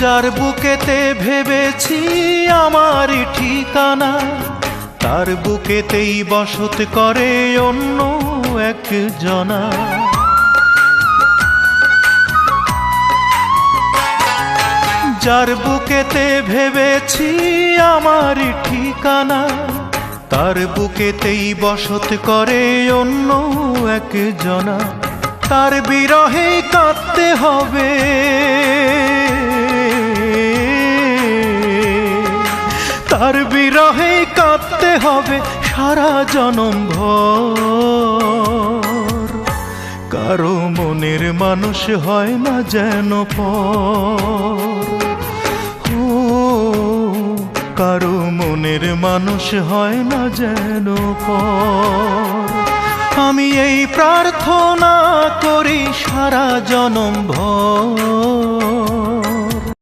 যার বুকেতে ভেবেছি আমারই ঠিকানা, তার বুকেতেই বসত করে অন্য একজনা। যার বুকেতে ভেবেছি আমারই ঠিকানা, তার বুকেতেই বসত করে অন্য একজনা। তার বিরহে কাঁদতে হবে, তার বিরহে কাঁদতে হবে সারা জনম ভর। কারো মনের মানুষ হয় না যেন পর, ও কারো মনের মানুষ হয় না যেন পর। আমি এই প্রার্থনা করি সারা জনম ভর,